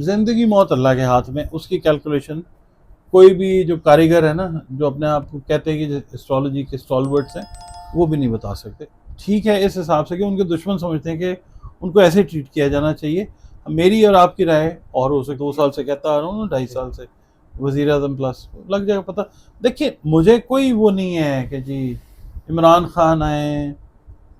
زندگی موت اللہ کے ہاتھ میں، اس کی کیلکولیشن کوئی بھی جو کاریگر ہے نا، جو اپنے آپ کو کہتے ہیں کہ اسٹرالوجی کے اسٹالورٹس ہیں، وہ بھی نہیں بتا سکتے. ٹھیک ہے اس حساب سے کہ ان کے دشمن سمجھتے ہیں کہ ان کو ایسے ٹریٹ کیا جانا چاہیے. میری اور آپ کی رائے اور ہو سکے 2 سال سے کہتا آ رہا ہوں نا، 2.5 سال سے وزیر اعظم پلس لگ جائے گا پتہ. دیکھیے مجھے کوئی وہ نہیں ہے کہ جی عمران خان آئیں،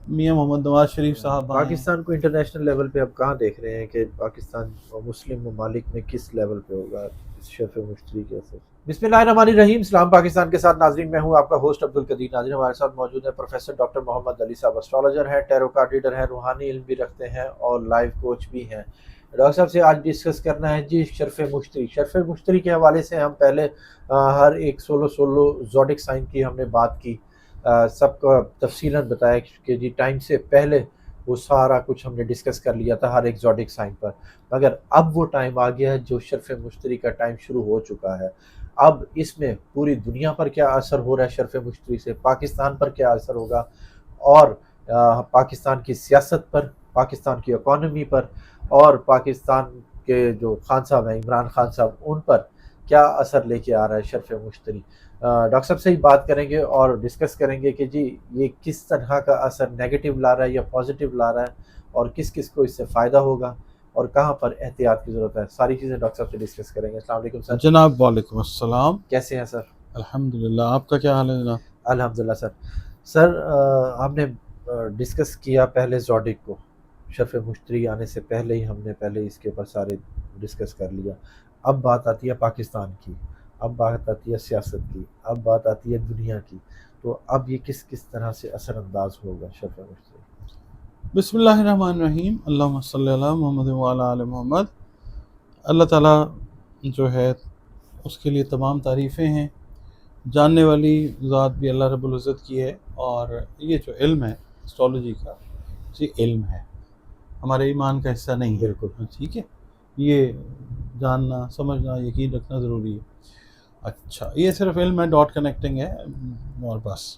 میاں محمد نواز شریف صاحب آئیں. پاکستان کو انٹرنیشنل لیول پہ اب کہاں دیکھ رہے ہیں کہ پاکستان مسلم ممالک میں کس لیول پہ ہوگا اس شرف مشتری کے اثر؟ بسم اللہ الرحمن الرحیم. اسلام پاکستان کے ساتھ ناظرین، میں ہوں آپ کا ہوسٹ عبدالقدیر. ناظرین ہمارے ساتھ موجود ہیں پروفیسر ڈاکٹر محمد علی صاحب، اسٹرالوجر ہیں، ٹیرو کارڈ ریڈر ہیں، روحانی علم بھی رکھتے ہیں اور لائف کوچ بھی ہیں. ڈاکٹر صاحب سے آج ڈسکس کرنا ہے جی شرف مشتری. شرف مشتری کے حوالے سے ہم پہلے ہر ایک سولو زوڈک سائن کی ہم نے بات کی، سب کا تفصیلاً بتایا کہ جی ٹائم سے پہلے وہ سارا کچھ ہم نے ڈسکس کر لیا تھا ہر ایک زوڈک سائن پر. مگر اب وہ ٹائم آ گیا ہے جو شرف مشتری کا ٹائم شروع ہو چکا ہے. اب اس میں پوری دنیا پر کیا اثر ہو رہا ہے شرف مشتری سے، پاکستان پر کیا اثر ہوگا، اور پاکستان کی سیاست پر، پاکستان کی اکانومی پر، اور پاکستان کے جو خان صاحب ہیں عمران خان صاحب، ان پر کیا اثر لے کے آ رہا ہے شرف مشتری. ڈاکٹر صاحب سے ہی بات کریں گے اور ڈسکس کریں گے کہ جی یہ کس طرح کا اثر نیگیٹو لا رہا ہے یا پازیٹیو لا رہا ہے، اور کس کس کو اس سے فائدہ ہوگا اور کہاں پر احتیاط کی ضرورت ہے. ساری چیزیں ڈاکٹر صاحب سے ڈسکس کریں گے. السلام علیکم سر. جناب وعلیکم السلام. کیسے ہیں سر؟ الحمدللہ، آپ کا کیا حال ہے جناب؟ الحمدللہ سر. سر ہم نے ڈسکس کیا پہلے زوڈک کو، شرف مشتری آنے سے پہلے ہی ہم نے پہلے اس کے اوپر سارے ڈسکس کر لیا. اب بات آتی ہے پاکستان کی، اب بات آتی ہے سیاست کی، اب بات آتی ہے دنیا کی. تو اب یہ کس طرح سے اثر انداز ہوگا شرف مشتری؟ بسم اللہ الرحمن الرحیم. اللہم صلی علی محمد وعلی آل محمد. اللہ تعالیٰ جو ہے اس کے لیے تمام تعریفیں ہیں. جاننے والی ذات بھی اللہ رب العزت کی ہے، اور یہ جو علم ہے اسٹرالوجی کا، یہ علم ہے، ہمارے ایمان کا حصہ نہیں ہے. بالکل ٹھیک ہے، یہ جاننا سمجھنا یقین رکھنا ضروری ہے. اچھا، یہ صرف علم ہے، ڈاٹ کنیکٹنگ ہے اور بس.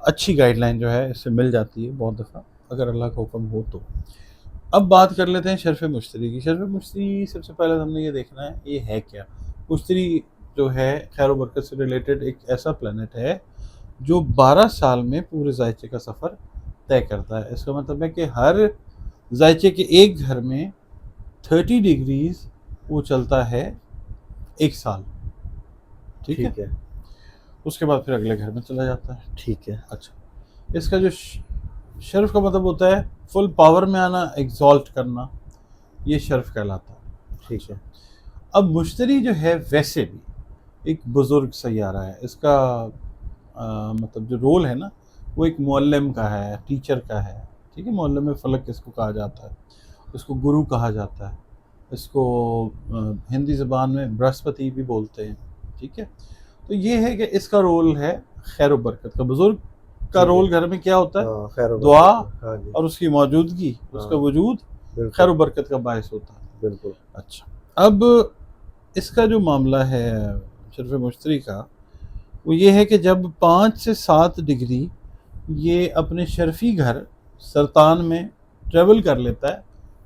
اچھی گائیڈ لائن جو ہے اس سے مل جاتی ہے بہت دفعہ اگر اللہ کا حکم ہو تو. اب بات کر لیتے ہیں شرف مشتری کی. شرف مشتری سب سے پہلے ہم نے یہ دیکھنا ہے یہ ہے کیا. مشتری جو ہے خیر و برکت سے ریلیٹڈ ایک ایسا پلانٹ ہے جو 12 سال میں پورے ذائچے کا سفر طے کرتا ہے. اس کا مطلب ہے کہ ہر ذائچے کے ایک گھر میں 30 ڈگریز وہ چلتا ہے 1 سال. ٹھیک ہے، اس کے بعد پھر اگلے گھر میں چلا جاتا ہے. ٹھیک ہے. اچھا، اس کا جو شرف کا مطلب ہوتا ہے فل پاور میں آنا، ایگزالٹ کرنا، یہ شرف کہلاتا ہے. ٹھیک ہے. اب مشتری جو ہے ویسے بھی ایک بزرگ سیارہ ہے. اس کا مطلب جو رول ہے نا وہ ایک معلم کا ہے، ٹیچر کا ہے. ٹھیک ہے، معلم فلک اس کو کہا جاتا ہے، اس کو گرو کہا جاتا ہے، اس کو ہندی زبان میں برہسپتی بھی بولتے ہیں. ٹھیک ہے، تو یہ ہے کہ اس کا رول ہے خیر و برکت کا. بزرگ کا رول گھر میں کیا ہوتا ہے؟ دعا اور اس کی موجودگی، اس کا وجود خیر و برکت کا باعث ہوتا ہے. بالکل. اچھا، اب اس کا جو معاملہ ہے شرف مشتری کا، وہ یہ ہے کہ جب 5 سے 7 ڈگری یہ اپنے شرفی گھر سرطان میں ٹریول کر لیتا ہے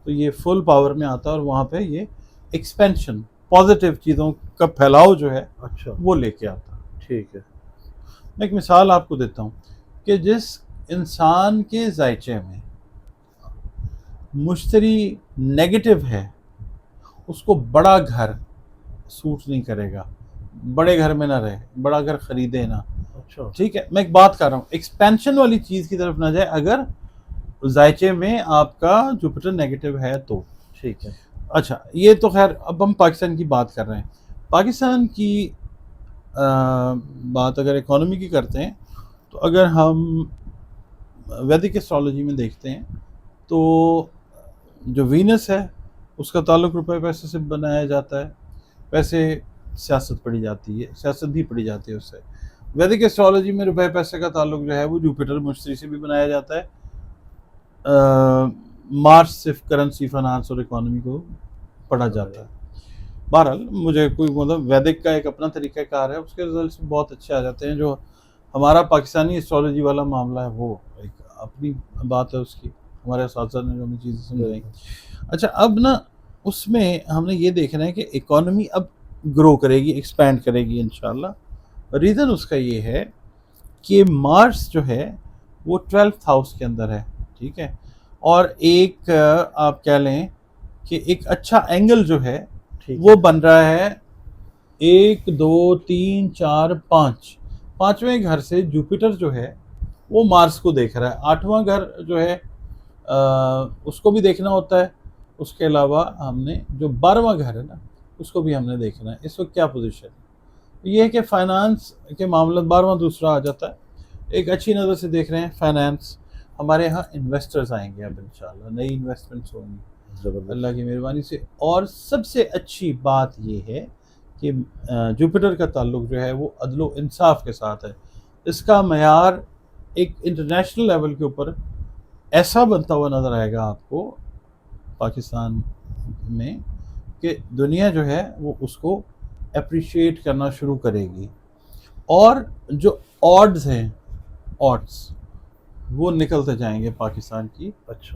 تو یہ فل پاور میں آتا ہے، اور وہاں پہ یہ ایکسپینشن، پازیٹیو چیزوں کا پھیلاؤ جو ہے اچھا وہ لے کے آتا ہے. ٹھیک ہے. میں ایک مثال آپ کو دیتا ہوں کہ جس انسان کے ذائچے میں مشتری نیگیٹو ہے اس کو بڑا گھر سوٹ نہیں کرے گا. بڑے گھر میں نہ رہے، بڑا گھر خریدے نہ. اچھا. ٹھیک ہے، میں ایک بات کر رہا ہوں ایکسپینشن والی چیز کی طرف نہ جائے اگر ذائچے میں آپ کا جوپیٹر نیگیٹو ہے تو. ٹھیک ہے. اچھا، یہ تو خیر اب ہم پاکستان کی بات کر رہے ہیں. پاکستان کی بات اگر اکانومی کی کرتے ہیں تو اگر ہم ویدک اسٹرالوجی میں دیکھتے ہیں تو جو وینس ہے اس کا تعلق روپے پیسے سے بنایا جاتا ہے. پیسے سیاست پڑھی جاتی ہے، سیاست بھی پڑھی جاتی ہے اس سے. ویدک اسٹرالوجی میں روپے پیسے کا تعلق جو ہے وہ جوپیٹر مشتری سے بھی بنایا جاتا ہے. مارس صرف کرنسی، فائنانس اور اکانومی کو پڑھا جاتا ہے. بہرحال مجھے کوئی مطلب ویدک کا ایک اپنا طریقہ کار ہے، اس کے رزلٹس بہت اچھے آ جاتے ہیں. جو ہمارا پاکستانی اسٹرالوجی والا معاملہ ہے وہ ایک اپنی بات ہے اس کی، ہمارے اساتذہ نے جو ہمیں چیزیں سمجھائیں. اچھا، اب نا اس میں ہم نے یہ دیکھنا ہے کہ اکانومی اب گرو کرے گی، ایکسپینڈ کرے گی انشاءاللہ۔ ریزن اس کا یہ ہے کہ مارس جو ہے وہ 12th ہاؤس کے اندر ہے، ٹھیک ہے، اور ایک آپ کہہ لیں کہ ایک اچھا اینگل جو ہے وہ بن رہا ہے 1 2 3 4 5 پانچویں گھر سے جوپیٹر جو ہے وہ مارس کو دیکھ رہا ہے۔ 8واں گھر جو ہے اس کو بھی دیکھنا ہوتا ہے، اس کے علاوہ ہم نے جو 12واں گھر ہے نا اس کو بھی ہم نے دیکھنا ہے۔ اس وقت کیا پوزیشن ہے؟ یہ ہے کہ فائنانس کے معاملات 12واں دوسرا آ جاتا ہے، ایک اچھی نظر سے دیکھ رہے ہیں فائنانس۔ ہمارے ہاں انویسٹرز آئیں گے اب انشاءاللہ، نئی انویسٹمنٹس ہوں گی اللہ کی مہربانی سے۔ اور سب سے اچھی بات یہ ہے کہ جوپیٹر کا تعلق جو ہے وہ عدل و انصاف کے ساتھ ہے۔ اس کا معیار ایک انٹرنیشنل لیول کے اوپر ایسا بنتا ہوا نظر آئے گا آپ کو پاکستان میں کہ دنیا جو ہے وہ اس کو اپریشیٹ کرنا شروع کرے گی، اور جو آڈز ہیں آڈز وہ نکلتے جائیں گے پاکستان کی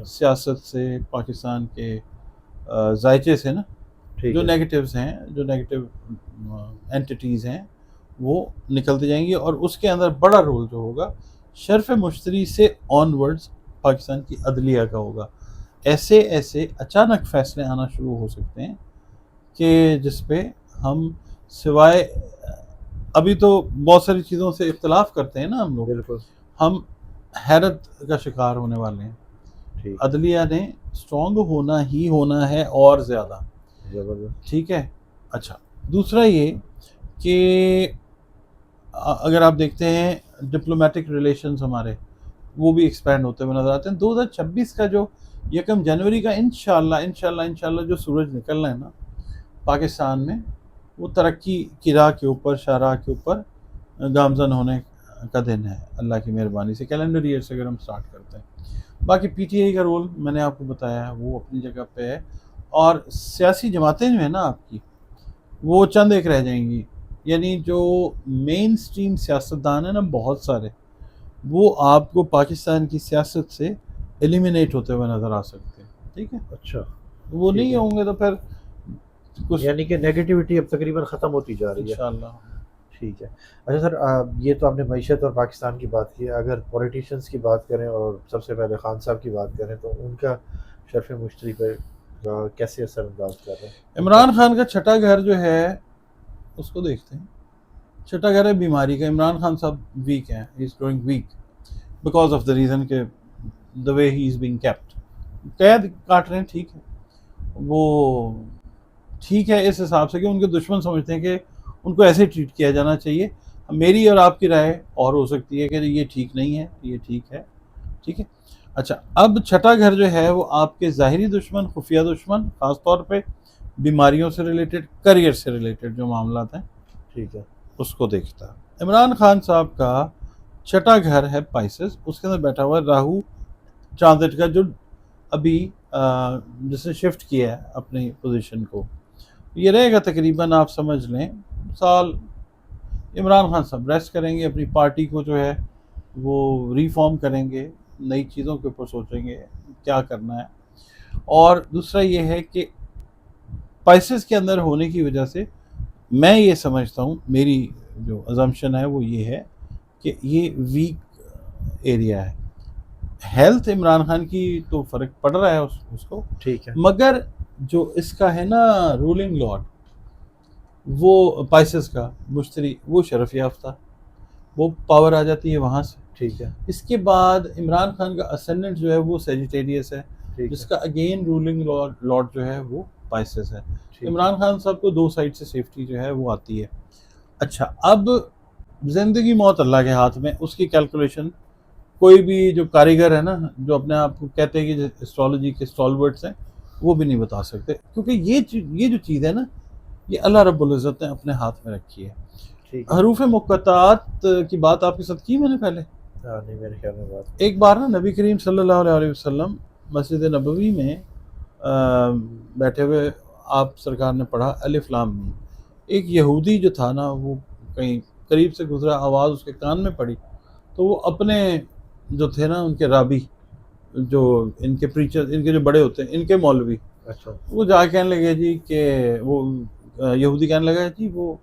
سیاست سے، پاکستان کے ذائچے سے نا، جو نیگیٹیوز ہیں، جو نیگیٹیو اینٹیٹیز ہیں وہ نکلتے جائیں گی، اور اس کے اندر بڑا رول جو ہوگا شرف مشتری سے آن ورڈز پاکستان کی عدلیہ کا ہوگا۔ ایسے ایسے اچانک فیصلے آنا شروع ہو سکتے ہیں کہ جس پہ ہم سوائے ابھی تو بہت ساری چیزوں سے اختلاف کرتے ہیں نا ہم لوگ، بالکل ہم حیرت کا شکار ہونے والے ہیں۔ عدلیہ نے اسٹرانگ ہونا ہی ہونا ہے اور زیادہ، ٹھیک ہے۔ اچھا، دوسرا یہ کہ اگر آپ دیکھتے ہیں ڈپلومیٹک ریلیشنز ہمارے وہ بھی ایکسپینڈ ہوتے ہوئے نظر آتے ہیں۔ 2026 کا جو 1 جنوری کا انشاءاللہ جو سورج نکلنا ہے نا پاکستان میں، وہ ترقی کی راہ کے اوپر، شاہراہ کے اوپر گامزن ہونے کا دن ہے اللہ کی مہربانی سے، کیلنڈر ایئر سے اگر ہم سٹارٹ کرتے ہیں۔ باقی پی ٹی آئی کا رول میں نے آپ کو بتایا ہے، وہ اپنی جگہ پہ ہے، اور سیاسی جماعتیں جو ہیں نا آپ کی وہ چند ایک رہ جائیں گی، یعنی جو مین سٹریم سیاستدان ہیں نا بہت سارے، وہ آپ کو پاکستان کی سیاست سے ایلیمینیٹ ہوتے ہوئے نظر آ سکتے ہیں، ٹھیک ہے۔ اچھا، وہ نہیں ہوں گے تو پھر کچھ، یعنی کہ نیگیٹیوٹی اب تقریباً ختم ہوتی جا رہی ہے انشاءاللہ۔ ٹھیک ہے۔ اچھا سر، یہ تو آپ نے معیشت اور پاکستان کی بات کی ہے، اگر پولیٹیشنز کی بات کریں اور سب سے پہلے خان صاحب کی بات کریں تو ان کا شرف مشتری پر کیسے اثر انداز کر رہے ہیں؟ عمران خان کا چھٹا گھر جو ہے اس کو دیکھتے ہیں، چھٹا گھر ہے بیماری کا۔ عمران خان صاحب ویک ہیں، he is growing weak because of the reason کہ the way he is being kept, قید کاٹ رہے ہیں، ٹھیک ہے، وہ ٹھیک ہے اس حساب سے کہ ان کے دشمن سمجھتے ہیں کہ ان کو ایسے ٹریٹ کیا جانا چاہیے۔ میری اور آپ کی رائے اور ہو سکتی ہے کہ یہ ٹھیک نہیں ہے، یہ ٹھیک ہے، ٹھیک ہے۔ اچھا، اب چھٹا گھر جو ہے وہ آپ کے ظاہری دشمن، خفیہ دشمن، خاص طور پہ بیماریوں سے ریلیٹڈ، کریئر سے ریلیٹڈ جو معاملات ہیں، ٹھیک ہے، اس کو دیکھتا ہے۔ عمران خان صاحب کا چھٹا گھر ہے پائسس، اس کے اندر بیٹھا ہوا ہے راہو ٹرانزٹ کا، جو ابھی جس نے شفٹ کیا ہے اپنی پوزیشن کو، یہ رہے گا تقریباً آپ سمجھ لیں سال۔ عمران خان صاحب ریسٹ کریں گے، اپنی پارٹی کو جو ہے وہ ریفارم کریں گے، نئی چیزوں کے اوپر سوچیں گے کیا کرنا ہے۔ اور دوسرا یہ ہے کہ پائسس کے اندر ہونے کی وجہ سے میں یہ سمجھتا ہوں، میری جو ازمپشن ہے وہ یہ ہے کہ یہ ویک ایریا ہے۔ ہیلتھ عمران خان کی تو فرق پڑ رہا ہے اس کو، ٹھیک ہے، مگر جو اس کا ہے نا رولنگ لارڈ، وہ پائسس کا مشتری، وہ شرف یافتہ، وہ پاور آ جاتی ہے وہاں سے، ٹھیک ہے، اس کے بعد عمران خان کا اسینڈنٹ جو ہے وہ سیجیٹیریس ہے، جس کا اگین رولنگ لارڈ جو ہے وہ پائسس ہے۔ عمران خان صاحب کو 2 سائڈ سے سیفٹی جو ہے وہ آتی ہے۔ اچھا، اب زندگی موت اللہ کے ہاتھ میں، اس کی کیلکولیشن کوئی بھی جو کاریگر ہے نا، جو اپنے آپ کو کہتے ہیں کہ اسٹرالوجی کے اسٹالورٹس ہیں، وہ بھی نہیں بتا سکتے، کیونکہ یہ جو چیز ہے نا، یہ اللہ رب العزت نے اپنے ہاتھ میں رکھی ہے۔ حروف مقطعات کی بات آپ کے ساتھ کی میں نے پہلے، نہیں میرے خیال میں بات، ایک بار نا نبی کریم صلی اللہ علیہ وسلم مسجد نبوی میں بیٹھے ہوئے آپ سرکار نے پڑھا الف لام میم۔ ایک یہودی جو تھا نا، وہ کہیں قریب سے گزرا، آواز اس کے کان میں پڑی، تو وہ اپنے جو تھے نا ان کے رابی، جو ان کے پریچر، ان کے جو بڑے ہوتے ہیں، ان کے مولوی، اچھا وہ جا کے کہنے لگے جی کہ وہ یہودی کہنے لگا جی وہ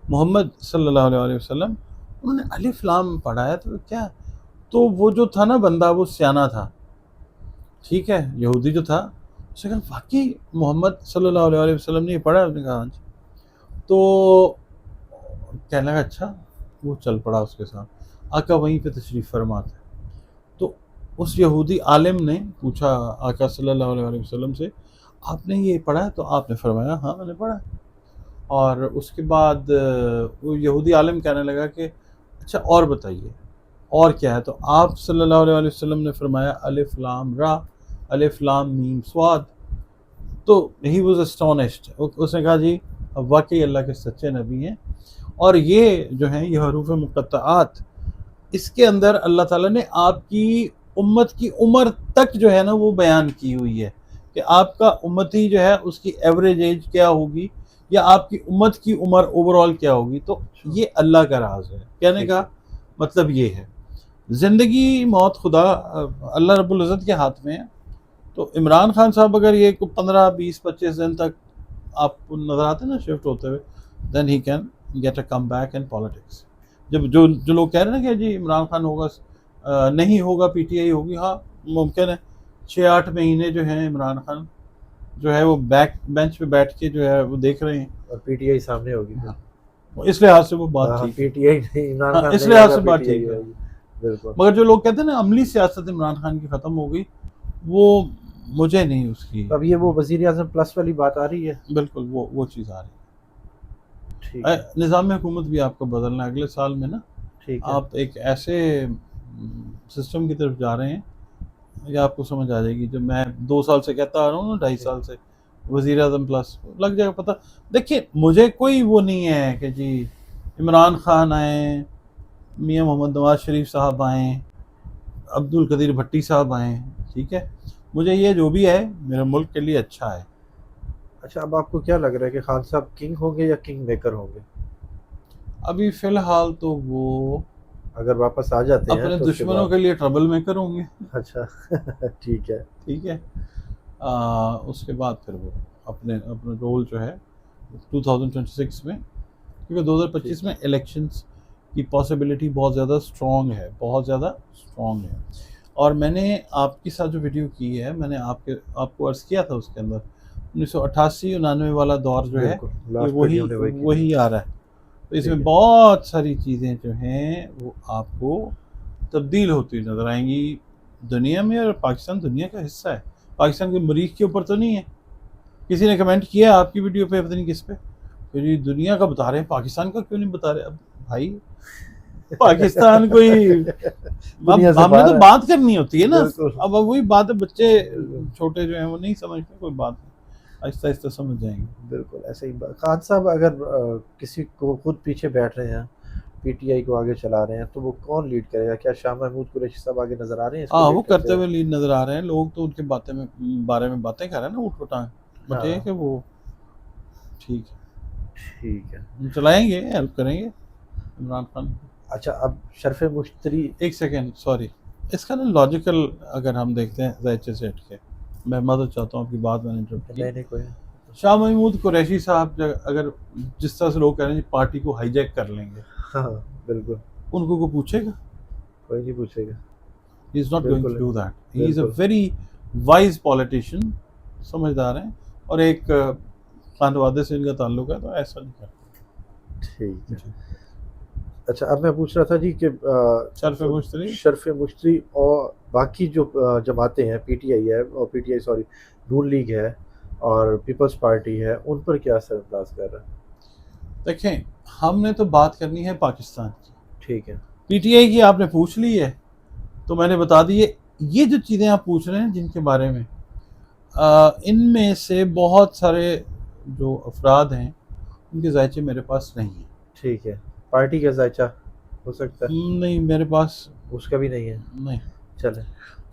محمد صلی اللہ علیہ وسلم انہوں نے الف لام پڑھایا تو کیا، تو وہ جو تھا نا بندہ وہ سیانہ تھا، ٹھیک ہے، یہودی جو تھا اس نے کہا واقعی محمد صلی اللہ علیہ وسلم نے یہ پڑھا؟ اس نے کہا ہاں جی۔ تو کہنے لگا اچھا، وہ چل پڑا اس کے ساتھ، آقا وہیں پہ تشریف فرما تھے۔ تو اس یہودی عالم نے پوچھا آقا صلی اللہ علیہ وسلم سے آپ نے یہ پڑھا ہے؟ تو آپ نے فرمایا ہاں میں نے پڑھا ہے۔ اور اس کے بعد وہ یہودی عالم کہنے لگا کہ اچھا اور بتائیے اور کیا ہے؟ تو آپ صلی اللہ علیہ وسلم نے فرمایا الف لام را الف لام میم صاد۔ تو ہی واز اسٹونشڈ، اس نے کہا جی واقعی اللہ کے سچے نبی ہیں، اور یہ جو ہیں یہ حروف مقطعات اس کے اندر اللہ تعالیٰ نے آپ کی امت کی عمر تک جو ہے نا وہ بیان کی ہوئی ہے کہ آپ کا امتی جو ہے اس کی ایوریج ایج کیا ہوگی یا آپ کی امت کی عمر اوور آل کیا ہوگی۔ تو یہ اللہ کا راز ہے، کہنے کا مطلب یہ ہے زندگی موت خدا اللہ رب العزت کے ہاتھ میں ہے۔ تو عمران خان صاحب اگر یہ 15 20 25 دن تک آپ کو نظر آتے ہیں نا شفٹ ہوتے ہوئے، then he can get a come back in politics. جب جو لوگ کہہ رہے ہیں نا کہ جی عمران خان ہوگا نہیں ہوگا پی ٹی آئی ہوگی، ہاں ممکن ہے 6-8 مہینے جو ہیں عمران خان جو ہے وہ بیک بینچ پہ بیٹھ کے جو ہے وہ دیکھ رہے ہیں، اور پی ٹی آئی سامنے ہوگی، اس لحاظ سے وہ بات ٹھیک پی ٹی آئی نہیں عمران خان اس لحاظ سے بات پی ٹی آئی ٹھیک ہے۔ ہوگی، بالکل۔ مگر جو لوگ کہتے ہیں نا عملی سیاست عمران خان کی ختم ہو گئی، وہ مجھے نہیں اس کی، اب یہ وہ وزیر اعظم پلس والی بات آ رہی ہے، بالکل وہ چیز آ رہی ٹھیک ہے۔ ہے نظام حکومت بھی آپ کو بدلنا ہے اگلے سال میں نا، ٹھیک ہے، آپ ایک ایسے سسٹم کی طرف جا رہے ہیں کہ آپ کو سمجھ آ جائے گی۔ جو میں 2 سال سے کہتا آ رہا ہوں نا، 2.5 سال سے، وزیر اعظم پلس لگ جائے گا پتہ۔ دیکھیے مجھے کوئی وہ نہیں ہے کہ جی عمران خان آئیں، میاں محمد نواز شریف صاحب آئیں، عبد القدیر بھٹی صاحب آئیں، ٹھیک ہے، مجھے یہ جو بھی ہے میرے ملک کے لیے اچھا ہے۔ اچھا اب آپ کو کیا لگ رہا ہے کہ خان صاحب کنگ ہوں گے یا کنگ میکر ہوں گے؟ ابھی فی الحال تو وہ اگر واپس آ جاتے ہیں اپنے تو اس کے دشمنوں بعد، کے لیے ٹربل میکر ہوں گے، اچھا ٹھیک ہے، ٹھیک ہے۔ اس کے بعد پھر وہ اپنے رول جو ہے 2026 میں، کیونکہ 2025 میں الیکشنز کی پاسبلٹی بہت زیادہ اسٹرانگ ہے، بہت زیادہ اسٹرانگ ہے۔ اور میں نے آپ کے ساتھ جو ویڈیو کی ہے، میں نے آپ کو عرض کیا تھا اس کے اندر 1988-99 والا دور جو ہے بالکل یہ لاسٹ ویڈیو نے وہی کی وہی آ رہا ہے۔ تو اس میں ٹھیک ہے، بہت ساری چیزیں جو ہیں وہ آپ کو تبدیل ہوتی نظر آئیں گی دنیا میں، اور پاکستان دنیا کا حصہ ہے، پاکستان کے مریخ کے اوپر تو نہیں ہے۔ کسی نے کمنٹ کیا آپ کی ویڈیو پہ، پتہ نہیں کس پہ، کہ جی دنیا کا بتا رہے ہیں پاکستان کا کیوں نہیں بتا رہے؟ اب بھائی پاکستان کوئی دنیا سے ہم نے باہر تو ہے، بات کرنی ہوتی ہے نا، بالکل اب وہی بات ہے، بچے بالکل چھوٹے جو ہیں وہ نہیں سمجھتے، کوئی بات نہیں، آہستہ آہستہ سمجھ جائیں گے۔ بالکل ایسے ہی خان صاحب اگر کسی کو خود پیچھے بیٹھ رہے ہیں، پی ٹی آئی کو آگے چلا رہے ہیں، تو وہ کون لیڈ کرے گا؟ کیا شاہ محمود قریشی صاحب آگے نظر آ رہے ہیں اس کو ہاں وہ لیڈ کرتے کرتے ہوئے لیڈ نظر آ رہے ہیں، لوگ تو ان کے بارے میں باتیں کر رہے ہیں نا اوٹ پٹانگ، بٹ یہ کہ وہ ٹھیک ٹھیک ہے۔ ہے چلائیں گے، ہیلپ کریں گے عمران خان۔ اچھا اب شرف مشتری، ایک سیکنڈ سوری، اس کا نا لاجیکل اگر ہم دیکھتے ہیں زائچے سے ہٹ کے، میں مدد چاہتا ہوں آپ کی بات میں نے انٹرپٹ کی۔ نہیں کوئی شاہ محمود قریشی صاحب اگر جس طرح سے لوگ کہہ رہے ہیں پارٹی کو ہائی جیک کر لیں گے، ہاں بالکل ان کو کوئی پوچھے گا؟ کوئی نہیں پوچھے گا، he is not going to do that, he is a بالکل ویری وائز پالیٹیشین، سمجھدار ہیں، اور ایک خاندوادے سے ان کا تعلق ہے، تو ایسا نہیں کرتا۔ ٹھیک ہے۔ اچھا اب میں پوچھ رہا تھا جی کہ شرف مشتری شرف مشتری اور باقی جو جماعتیں ہیں، پی ٹی آئی ہے اور P T I sorry Noon League ہے اور پیپلز پارٹی ہے، ان پر کیا اثر انداز کر رہا ہے؟ دیکھیں ہم نے تو بات کرنی ہے پاکستان کی، ٹھیک ہے، پی ٹی آئی کی آپ نے پوچھ لی ہے تو میں نے بتا دی ہے۔ یہ جو چیزیں آپ پوچھ رہے ہیں جن کے بارے میں، ان میں سے بہت سارے جو افراد ہیں ان کے ذائچے میرے پاس نہیں ہیں۔ ٹھیک ہے، پارٹی کا ذائچہ ہو سکتا ہے؟ نہیں میرے پاس اس کا بھی نہیں ہے، نہیں، چلیں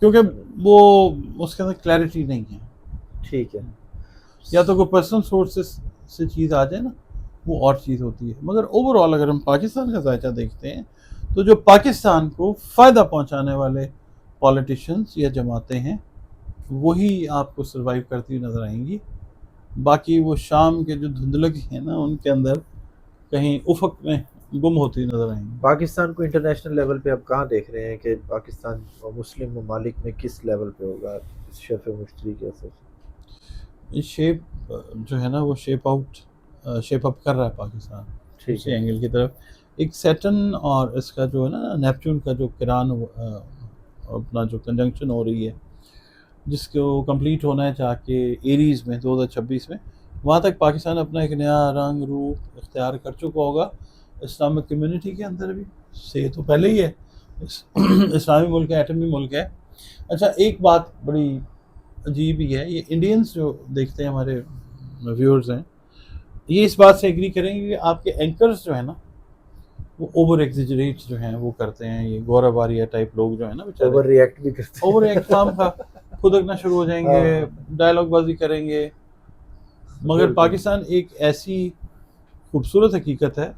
کیونکہ وہ اس کے اندر کلیئرٹی نہیں ہے۔ ٹھیک ہے، یا تو کوئی پرسنل سورسز سے چیز آ جائے نا، وہ اور چیز ہوتی ہے، مگر اوور آل اگر ہم پاکستان کا ذائچہ دیکھتے ہیں تو جو پاکستان کو فائدہ پہنچانے والے پولیٹیشنز یا جماعتیں ہیں وہی آپ کو سروائیو کرتی ہوئی نظر آئیں گی. باقی وہ شام کے جو دھندلک ہیں نا ان کے اندر کہیں افق میں گم ہوتی ہوئی نظر آئیں گی. پاکستان کو انٹرنیشنل لیول پہ اب کہاں دیکھ رہے ہیں کہ پاکستان مسلم ممالک میں کس لیول پہ ہوگا اس شیف مشتری کے اثر سے؟ یہ شیپ جو ہے نا وہ شیپ اپ کر رہا ہے پاکستان ٹھیک اسی ہے. اینگل کی طرف. ایک سیٹن اور اس کا جو ہے نا نیپچون کا جو کران اپنا جو کنجنکشن ہو رہی ہے جس کو کمپلیٹ ہونا ہے چاہ کے ایریز میں 2026 میں, وہاں تک پاکستان اپنا ایک نیا رنگ روپ اختیار کر چکا ہوگا اسلامک کمیونٹی کے اندر بھی. سے تو پہلے ہی ہے, اسلامی ملک ہے, ایٹمی ملک ہے. اچھا ایک بات بڑی عجیب ہی ہے, یہ انڈینس جو دیکھتے ہیں ہمارے ویورز ہیں یہ اس بات سے ایگری کریں گے کہ آپ کے اینکرز جو ہیں نا وہ اوور ایگزیجریٹ جو ہیں وہ کرتے ہیں. یہ گورا باریہ ٹائپ لوگ جو ہیں نا اوور بیچارے ریئیکٹ بھی کرتے ہیں. اوور ایکٹ خام کا خودکنا شروع ہو جائیں گے, ڈائلاگ بازی کریں گے. مگر بالکل. پاکستان ایک ایسی خوبصورت حقیقت ہے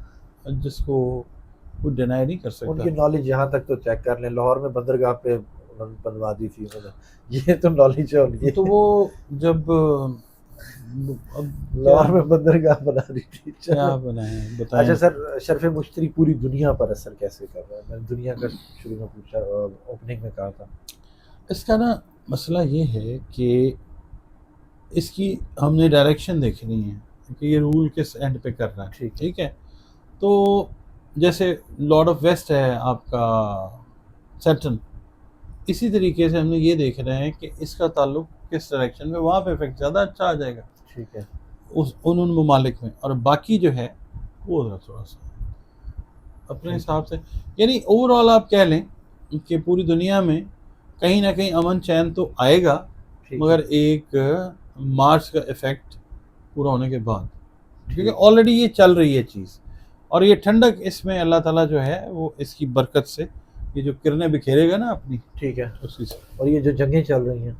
جس کو کوئی ڈینائی نہیں کر ان سکتا. کی نالج یہاں تک تو چیک کر لیں, لاہور میں بندرگاہ پہ انہوں نے بنوا دی تھی انہوں نے, یہ تو نالج ہے ان کی. تو وہ جب لاہور میں بندرگاہ بنا دی تھی. کیا بنائیں بتائیں. اچھا سر, شرف مشتری پوری دنیا پر اثر کیسے کر رہا ہے؟ میں نے دنیا کا شروع میں پوچھا, اوپننگ میں کہا تھا. اس کا نا مسئلہ یہ ہے کہ اس کی ہم نے ڈائریکشن دیکھنی ہے کہ یہ رول کس اینڈ پہ کر رہا ہے. ٹھیک ہے, تو جیسے لارڈ آف ویسٹ ہے آپ کا سیٹن, اسی طریقے سے ہم نے یہ دیکھ رہے ہیں کہ اس کا تعلق کس ڈائریکشن میں, وہاں پہ افیکٹ زیادہ اچھا آ جائے گا ٹھیک ہے. ان ممالک میں, اور باقی جو ہے وہ تھوڑا سا اپنے حساب سے. یعنی اوور آل آپ کہہ لیں کہ پوری دنیا میں کہیں نہ کہیں امن چین تو آئے گا, مگر ایک مارچ کا ایفیکٹ پورا ہونے کے بعد, کیونکہ آلریڈی یہ چل رہی ہے چیز. اور یہ ٹھنڈک اس میں اللہ تعالیٰ جو ہے وہ اس کی برکت سے یہ جو کرنیں بکھیرے گا نا اپنی, ٹھیک ہے. اسی سے. اور یہ جو جنگیں چل رہی ہیں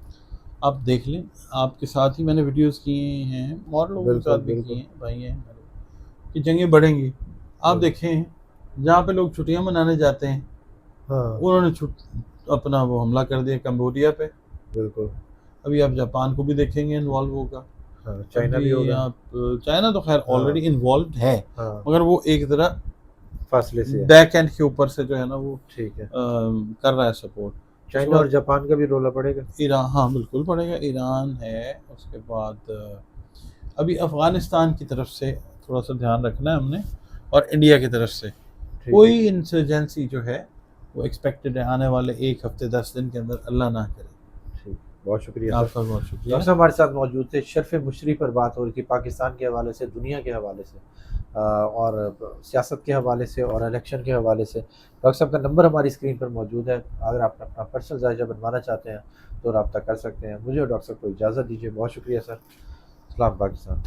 آپ دیکھ لیں, آپ کے ساتھ ہی میں نے ویڈیوز کیے ہیں اور لوگوں کے ساتھ بھی کیے ہیں, بھائی ہیں کہ جنگیں بڑھیں گی. آپ دیکھیں جہاں پہ لوگ چھٹیاں منانے جاتے ہیں انہوں نے اپنا وہ حملہ کر دیا کمبوڈیا پہ. بالکل. ابھی آپ جاپان کو بھی دیکھیں گے انوالو ہوگا, چائنا بھی ہوگا. آپ چائنا تو خیر آلریڈی انوالوڈ ہے, مگر وہ ایک طرح فاصلے سے بیک اینڈ کے اوپر سے جو ہے نا وہ ٹھیک ہے کر رہا ہے سپورٹ. چائنا اور جاپان کا بھی رولہ پڑے گا. ایران, ہاں بالکل پڑے گا. ایران ہے, اس کے بعد ابھی افغانستان کی طرف سے تھوڑا سا دھیان رکھنا ہے ہم نے, اور انڈیا کی طرف سے کوئی انسرجنسی جو ہے وہ ایکسپیکٹڈ ہے آنے والے 1 ہفتے 10 دن کے اندر, اللہ نہ کرے. بہت شکریہ آپ کا, بہت شکریہ. ڈاکٹر صاحب ہمارے ساتھ موجود تھے. شرف مشتری پر بات ہو رہی تھی پاکستان کے حوالے سے, دنیا کے حوالے سے, اور سیاست کے حوالے سے, اور الیکشن کے حوالے سے. ڈاکٹر صاحب کا نمبر ہماری اسکرین پر موجود ہے, اگر آپ اپنا پرسنل جائزہ بنوانا چاہتے ہیں تو رابطہ کر سکتے ہیں. مجھے اور ڈاکٹر صاحب کو اجازت دیجیے. بہت شکریہ سر. سلام پاکستان.